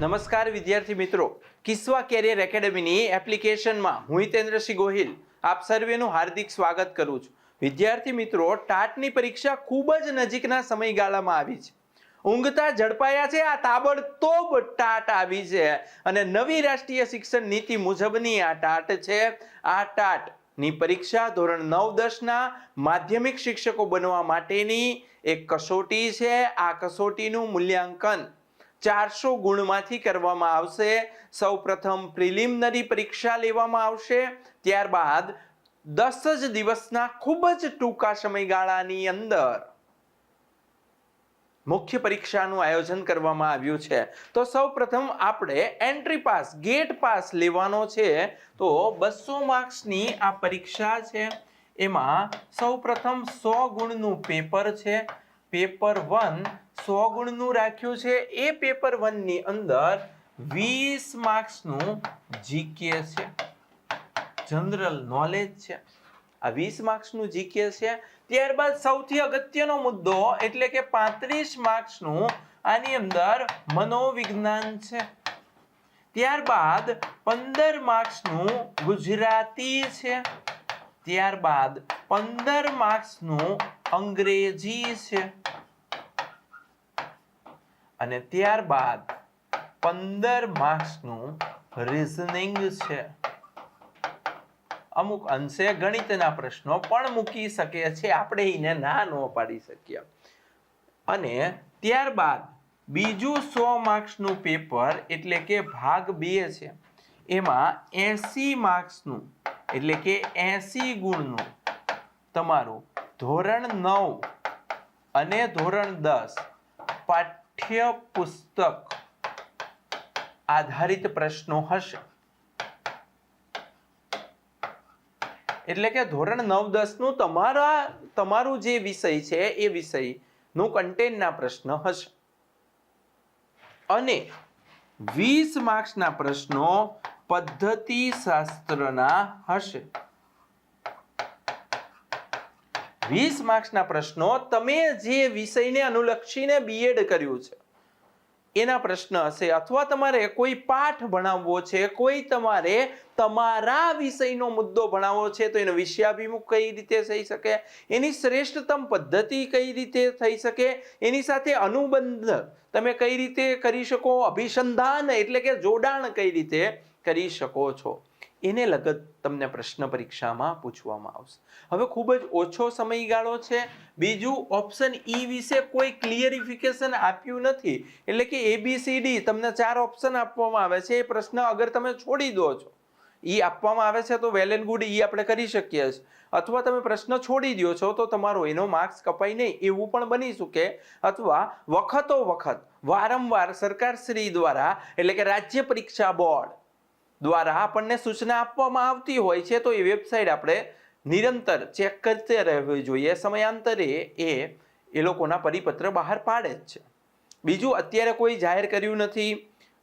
નમસ્કાર વિદ્યાર્થી મિત્રો, કિસ્વા કેરિયર એકેડેમીની એપ્લિકેશનમાં હું હિતેન્દ્રસિંહ ગોહિલ આપ સર્વેનું હાર્દિક સ્વાગત કરું છું. વિદ્યાર્થી મિત્રો, ટાટની પરીક્ષા ખૂબ જ નજીકના સમયગાળામાં આવી છે. ઊંઘતા ઝડપાયા છે. આ તાબડતોબ ટાટ આવી છે અને નવી રાષ્ટ્રીય શિક્ષણ નીતિ મુજબની આ ટાટ છે. આ ટાટ ની પરીક્ષા ધોરણ 9-10 ના માધ્યમિક શિક્ષકો બનવા માટેની એક કસોટી છે. આ કસોટીનું મૂલ્યાંકન 400 ગુણમાંથી કરવામાં આવશે. સૌપ્રથમ પ્રિલિમિનરી પરીક્ષા લેવામાં આવશે, ત્યારબાદ 10 જ દિવસના ખૂબ જ ટૂંકા સમયગાળાની અંદર મુખ્ય પરીક્ષાનું આયોજન કરવામાં આવ્યું છે. તો સૌપ્રથમ આપણે એન્ટ્રી પાસ, ગેટ પાસ લેવાનો છે. તો 200 માર્ક્સની આ પરીક્ષા છે. એમાં સૌપ્રથમ 100 ગુણનું પેપર છે. પેપર 1 100 ગુણનું રાખ્યું છે. એ પેપર 1 ની અંદર 20 માર્ક્સનું જીકે છે, જનરલ નોલેજ છે. આ 20 માર્ક્સનું જીકે છે. ત્યારબાદ સૌથી અગત્યનો મુદ્દો એટલે કે 35 માર્ક્સનું આની અંદર મનોવિજ્ઞાન છે. ત્યારબાદ 15 માર્ક્સનું ગુજરાતી છે. ત્યારબાદ 15 માર્ક્સનું અંગ્રેજી છે અને ત્યારબાદ 15 માર્ક્સનું રીઝનિંગ છે. અમુક અંશે ગણિતના પ્રશ્નો પણ મૂકી શકે છે, આપણે એને ના ન પાડી શકીએ. અને ત્યારબાદ બીજું 100 માર્ક્સનું પેપર એટલે કે ભાગ 2 છે. એમાં 80 માર્ક્સનું એટલે કે 80 ગુણનું તમારું ધોરણ 9 અને ધોરણ 10 પાઠ્ય પુસ્તક આધારિત પ્રશ્નો હશે. એટલે કે ધોરણ 9-10 નું તમારું જે વિષય છે એ વિષયનું કન્ટેન્ટના પ્રશ્ન હશે. અને 20 માર્ક્સના પ્રશ્નો પદ્ધતિ શાસ્ત્રના હશે. 20 માર્ક્સના પ્રશ્નો તમે જે વિષયને અનુલક્ષીને બીએડ કર્યું છે એના પ્રશ્ન હશે, અથવા તમારે કોઈ પાઠ ભણાવવો છે, કોઈ તમારે તમારા વિષયનો મુદ્દો ભણાવવો છે તો એનો વિષયાભિમુખ કઈ રીતે થઈ શકે, એની શ્રેષ્ઠતમ પદ્ધતિ કઈ રીતે થઈ શકે, એની સાથે અનુબંધ તમે કઈ રીતે કરી શકો, અભિસંધાન એટલે કે જોડાણ કઈ રીતે કરી શકો છો, એને લગત તમને પ્રશ્ન પરીક્ષામાં પૂછવામાં આવશે. હવે ખૂબ જ ઓછો સમયગાળો છે. બીજું, ઓપ્શન ઈ વિશે કોઈ ક્લિયરિફિકેશન આપ્યું નથી. એટલે કે ABCD તમને 4 ઓપ્શન આપવામાં આવે છે. એ પ્રશ્ન અગર તમે છોડી દો છો, ઈ આપવામાં આવે છે તો વેલ એન્ડ ગુડ, ઈ આપણે કરી શકીએ છીએ. અથવા તમે પ્રશ્ન છોડી દો છો તો તમારો એનો માર્ક્સ કપાય નહીં, એવું પણ બની શકે. અથવા વખતો વખત વારંવાર સરકારશ્રી દ્વારા એટલે કે રાજ્ય પરીક્ષા બોર્ડ દ્વારા આપણને સૂચના આપવામાં આવતી હોય છે, તો એ વેબસાઇટ આપણે નિરંતર ચેક કરતે રહેવી જોઈએ. સમયાંતરે એ લોકોના પરિપત્ર બહાર પાડે જ છે. બીજું, અત્યારે કોઈ જાહેર કર્યું નથી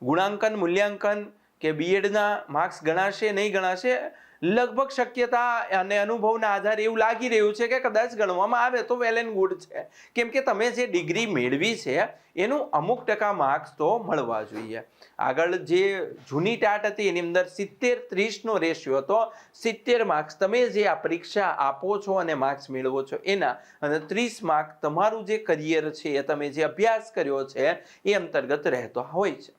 ગુણાંકન મૂલ્યાંકન કે બીએડના માર્ક્સ ગણાશે નહીં ગણાશે. લગભગ શક્યતા અને અનુભવના આધારે એવું લાગી રહ્યું છે કે કદાચ ગણવામાં આવે તો વેલ એન્ડ ગુડ છે, કેમ કે તમે જે ડિગ્રી મેળવી છે એનું અમુક ટકા માર્ક્સ તો મળવા જોઈએ. આગળ જે જૂની ટાટ હતી એની અંદર 70-30 નો રેશિયો હતો. 70 માર્ક્સ તમે જે આ પરીક્ષા આપો છો અને માર્ક્સ મેળવો છો એના, અને 30 માર્ક તમારું જે કરિયર છે એ તમે જે અભ્યાસ કર્યો છે એ અંતર્ગત રહેતો હોય છે.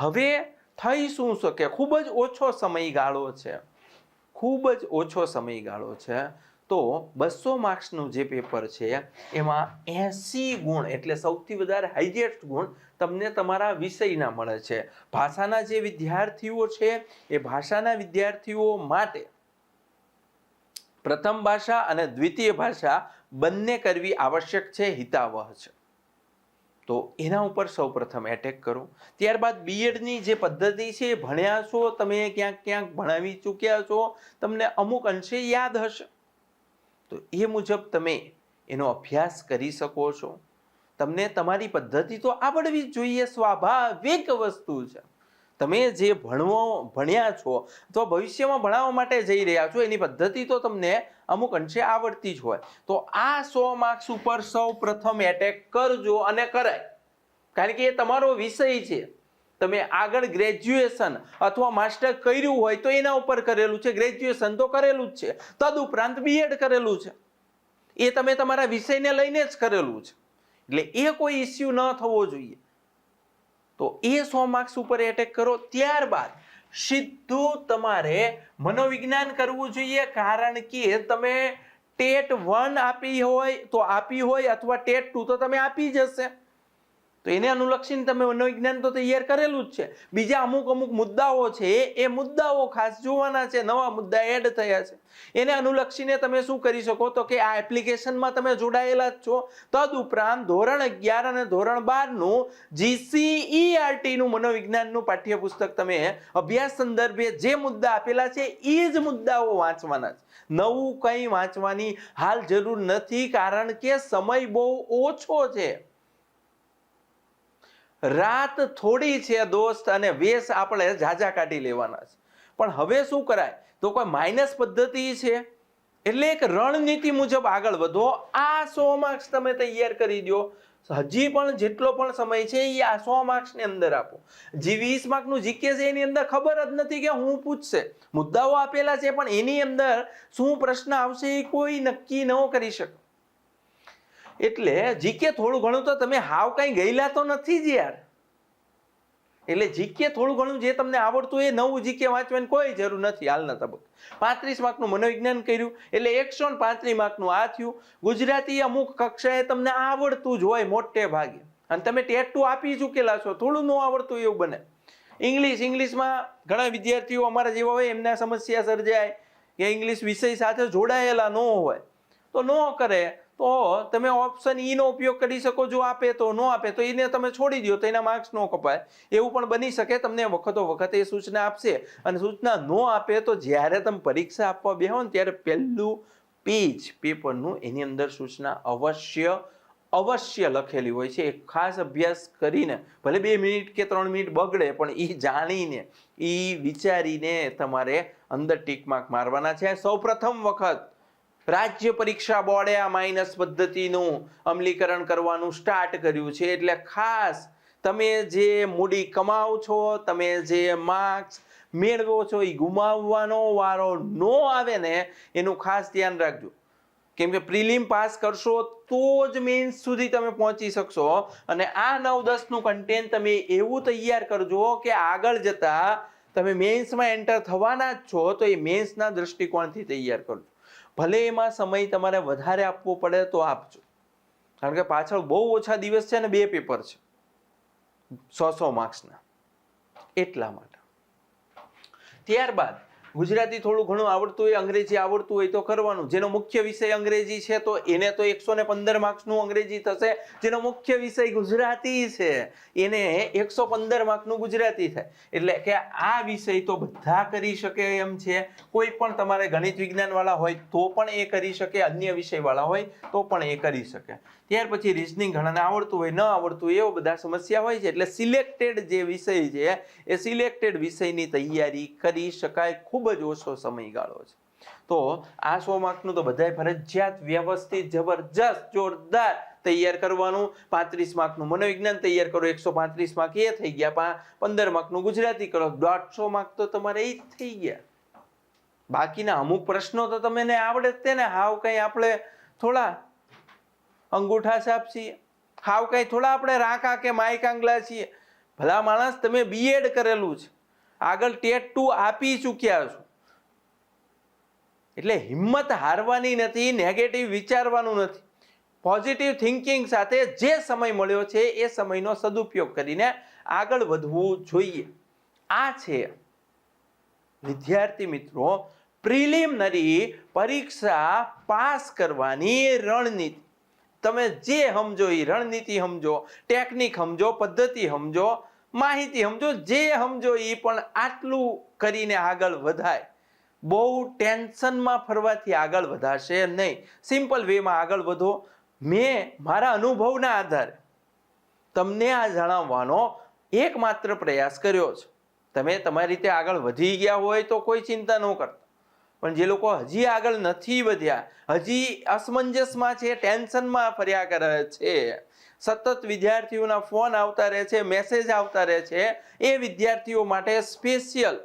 હવે થઈ શું શકે, ખૂબ જ ઓછો સમયગાળો છે, ખૂબ જ ઓછો સમયગાળો છે. તો 200 માર્ક્સનું જે પેપર છે એમાં 80 ગુણ એટલે સૌથી વધારે હાઈએસ્ટ ગુણ તમને તમારા વિષયના મળે છે. ભાષાના જે વિદ્યાર્થીઓ છે એ ભાષાના વિદ્યાર્થીઓ માટે પ્રથમ ભાષા અને દ્વિતીય ભાષા બંને કરવી આવશ્યક છે, હિતાવહ છે. તો એના ઉપર સૌપ્રથમ એટેક કરો. ત્યારબાદ બીએડની જે પદ્ધતિ છે એ ભણ્યા છો તમે, ક્યાંક ક્યાંક ભણાવી ચૂક્યા છો, તમને અમુક અંશે યાદ હશે, તો એ મુજબ તમે એનો અભ્યાસ કરી શકો છો. તમને તમારી પદ્ધતિ તો આવડવી જ જોઈએ, સ્વાભાવિક વસ્તુ છે. તમે જે ભણ્યા છો તો ભવિષ્યમાં ભણાવવા માટે જઈ રહ્યા છો એની પદ્ધતિ તો તમને અમુક અંશે આવડતી જ હોય. તો આ 100 માર્ક્સ ઉપર સૌ પ્રથમ એટેક કરજો અને કરાય, કારણ કે એ તમારો વિષય છે. તમે આગળ ગ્રેજ્યુએશન અથવા માસ્ટર કર્યું હોય તો એના ઉપર કરેલું છે, ગ્રેજ્યુએશન તો કરેલું જ છે, તદુપરાંત બીએડ કરેલું છે, એ તમે તમારા વિષયને લઈને જ કરેલું છે, એટલે એ કોઈ ઇસ્યુ ન થવો જોઈએ. તો એ 100 માર્ક્સ ઉપર એટેક કરો. ત્યારબાદ સીધું તમારે મનોવિજ્ઞાન કરવું જોઈએ, કારણ કે તમે ટેટ 1 આપી હોય અથવા ટેટ 2 તો તમે આપી જ હશે, તો એને અનુલક્ષીને તમે મનોવિજ્ઞાન તો તૈયાર કરેલું જ છે. બીજા અમુક મુદ્દાઓ છે, એ મુદ્દાઓ ખાસ જોવાના છે, નવા મુદ્દા એડ થયા છે, એને અનુલક્ષીને તમે શું કરી શકો તો કે આ એપ્લિકેશનમાં તમે જોડાયેલા જ છો. તદુપરાંત ધોરણ 11 અને ધોરણ 12 નું GCERT નું મનોવિજ્ઞાનનું પાઠ્યપુસ્તક તમે અભ્યાસ સંદર્ભે જે મુદ્દા આપેલા છે એ જ મુદ્દાઓ વાંચવાના છે. નવું કંઈ વાંચવાની હાલ જરૂર નથી, કારણ કે સમય બહુ ઓછો છે, રાત થોડી છે દોસ્ત, અને વેશ આપણે ઝાઝા કાઢી લેવાના છે. પણ હવે શું કરાય તો કોઈ માઇનસ પદ્ધતિ છે, એટલે એક રણનીતિ મુજબ આગળ વધો. આ 100 માર્ક્સ તમે તૈયાર કરી દો. હજી પણ જેટલો પણ સમય છે એ આ 100 માર્ક્સ ની અંદર આપો. જે 20 માર્ક નું જીકે છે એની અંદર ખબર જ નથી કે હું પૂછશે, મુદ્દાઓ આપેલા છે પણ એની અંદર શું પ્રશ્ન આવશે એ કોઈ નક્કી ન કરી શકે. એટલે જીકે થોડું ઘણું તો તમે હાવ કઈ ગયેલા તો નથી જ યાર, એટલે જીકે થોડું ઘણું જે તમને આવડતું એ નવું જીકે વાંચવાની કોઈ જરૂર નથી હાલના તબક્કે. 35 માર્કનું મનોવિજ્ઞાન કર્યું એટલે 135 માર્કનું આ થયું. ગુજરાતી અમુક કક્ષાએ તમને આવડતું જ હોય મોટે ભાગે, અને તમે ટેટ 2 આપી ચૂકેલા છો, થોડું ન આવડતું એવું બને. ઇંગ્લિશમાં ઘણા વિદ્યાર્થીઓ અમારા જેવા હોય, એમને સમસ્યા સર્જાય કે ઇંગ્લિશ વિષય સાથે જોડાયેલા ન હોય તો ન કરે, તો તમે ઓપ્શન ઈ નો ઉપયોગ કરી શકો. જો આપે તો, ન આપે તો એને તમે છોડી દો, તો એના માર્ક્સ ન કપાય. એવું પણ બની શકે તમને વખત એ સૂચના આપશે, અને સૂચના ન આપે તો જ્યારે તમે પરીક્ષા આપવા બેહો ને ત્યારે પહેલું પેજ પેપરનું એની અંદર સૂચના અવશ્ય લખેલી હોય છે. એક ખાસ અભ્યાસ કરીને, ભલે 2 મિનિટ કે 3 મિનિટ બગડે, પણ એ જાણીને એ વિચારીને તમારે અંદર ટીક માર્ક મારવાના છે. સૌ પ્રથમ વખત રાજ્ય પરીક્ષા બોર્ડે આ માઇનસ પદ્ધતિનું અમલીકરણ કરવાનું સ્ટાર્ટ કર્યું છે, એટલે ખાસ તમે જે મૂડી કમાવ છો, તમે જે માર્ક્સ મેળવો છો એ ગુમાવવાનો વારો ન આવે ને એનું ખાસ ધ્યાન રાખજો. કેમ કે પ્રિલિમ પાસ કરશો તો જ મેન્સ સુધી તમે પહોંચી શકશો, અને આ 9-10 નું કન્ટેન્ટ તમે એવું તૈયાર કરજો કે આગળ જતા તમે મેન્સમાં એન્ટર થવાના જ છો, તો એ મેન્સના દ્રષ્ટિકોણથી તૈયાર કરજો. ભલે એમાં સમય તમારે વધારે આપવો પડે તો આપજો, કારણ કે પાછળ બહુ ઓછા દિવસ છે અને 2 પેપર છે 100 માર્ક્સના, એટલા માટે. ત્યારબાદ ગુજરાતી થોડું ઘણું આવડતું હોય, અંગ્રેજી આવડતું હોય તો કરવાનું. જેનો મુખ્ય વિષય અંગ્રેજી છે તો એને તો 115 માર્ક્સનું અંગ્રેજી થશે. જેનો મુખ્ય વિષય ગુજરાતી છે એને 115 માર્ક્સનું ગુજરાતી થાય. એટલે કે આ વિષય તો બધા કરી શકે એમ છે. કોઈ પણ તમારે ગણિત વિજ્ઞાન વાળા હોય તો પણ એ કરી શકે, અન્ય વિષય વાળા હોય તો પણ એ કરી શકે. ત્યાર પછી રિઝનિંગ ઘણાને આવડતું હોય, ન આવડતું હોય, એવો બધા સમસ્યા હોય છે. એટલે સિલેક્ટેડ જે વિષય છે એ સિલેક્ટેડ વિષયની તૈયારી કરી શકાય. ખૂબ જ ઓછો સમયગાળો છે, તો આ 100 માર્કનું તો બધાય ફરજિયાત વ્યવસ્થિત જબરજસ્ત જોરદાર તૈયાર કરવાનું. 35 માર્કનું મનોવિજ્ઞાન તૈયાર કરો, 135 માર્ક એ થઈ ગયા. 15 માર્કનું ગુજરાતી કરો, 150 માર્ક તો તમારે એ જ થઈ ગયા. બાકીના અમુક પ્રશ્નો તો તમને આવડે જ તે ને, હાવ કઈ આપણે થોડા અંગૂઠા છાપ છીએ, હાવ કઈ થોડા આપણે રાકા કે માય કાંગલા છીએ. ભલા માણસ, તમે બીએડ કરેલું છે, આગળ ટેટ 2 આપી ચૂક્યા છો, એટલે હિંમત હારવાની નથી, નેગેટિવ વિચારવાનું નથી. પોઝિટિવ થિંકિંગ સાથે જે સમય મળ્યો છે એ સમયનો સદુપયોગ કરીને આગળ વધવું જોઈએ. આ છે વિદ્યાર્થી મિત્રો પ્રિલિમિનરી પરીક્ષા પાસ કરવાની રણનીતિ. તમે જે સમજો એ રણનીતિ સમજો, ટેકનિક સમજો, પદ્ધતિ સમજો, માહિતી સમજો, જે સમજો એ, પણ આટલું કરીને આગળ વધાય. બહુ ટેન્શનમાં ફરવાથી આગળ વધાશે નહીં, સિમ્પલ વેમાં આગળ વધો. મેં મારા અનુભવના આધારે તમને આ જણાવવાનો એકમાત્ર પ્રયાસ કર્યો છે. તમે તમારી રીતે આગળ વધી ગયા હોય તો કોઈ ચિંતા ન કરતા, પણ જે લોકો હજી આગળ નથી વધ્યા, હજી અસમંજસમાં છે, ટેન્શનમાં ફર્યા કરે છે, સતત વિદ્યાર્થીઓના ફોન આવતા રહે છે, મેસેજ આવતા રહે છે, એ વિદ્યાર્થીઓ માટે સ્પેશિયલ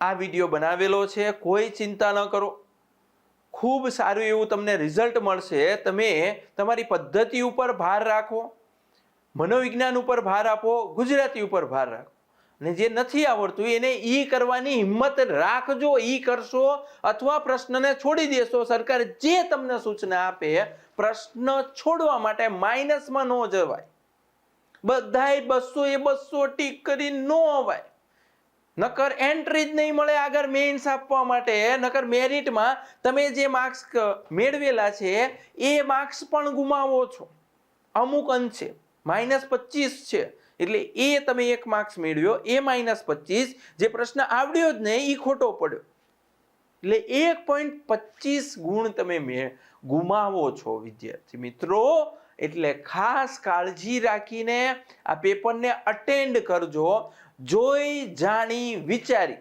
આ વિડીયો બનાવેલો છે. કોઈ ચિંતા ન કરો, ખૂબ સારું એવું તમને રિઝલ્ટ મળશે. તમે તમારી પદ્ધતિ ઉપર ભાર રાખો, મનોવિજ્ઞાન ઉપર ભાર આપો, ગુજરાતી ઉપર ભાર રાખો, અને જે નથી આવડતું એને ઈ કરવાની હિંમત રાખજો. ઈ કરશો અથવા પ્રશ્નને છોડી દેશો. સરકાર જે તમને સૂચના આપે પ્રશ્ન છોડવા માટે માઇનસમાં ન જવાય. બધાય 200 એ 200 ટીક કરી ન અવાય, નકર એન્ટ્રી જ નહીં મળે આગળ મેઇન્સ આપવા માટે. નકર મેરિટમાં તમે જે માર્ક્સ મેળવેલા છે એ માર્ક્સ પણ ગુમાવો છો. અમુક અંશે -25 છે, એટલે એ તમે 1 માર્ક્સ મેળવ્યો, એ -25. જે પ્રશ્ન આવડ્યો જ નહીં એ ખોટો પડ્યો, એટલે 1.25 ગુણ તમે ગુમાવો છો વિદ્યાર્થી મિત્રો. એટલે ખાસ કાળજી રાખીને આ પેપરને અટેન્ડ કરજો. જોઈ જાણી વિચારી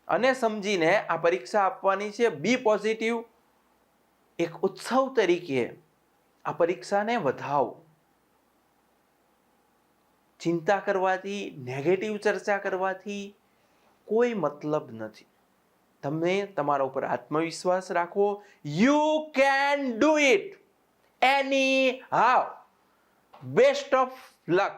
અને સમજીને આ પરીક્ષા આપવાની છે. B positive. એક ઉત્સવ તરીકે આ પરીક્ષાને વધાવો. ચિંતા કરવાથી, નેગેટિવ ચર્ચા કરવાથી કોઈ મતલબ નથી. તમે તમારા ઉપર આત્મવિશ્વાસ રાખો. You can do it any how. Best of luck.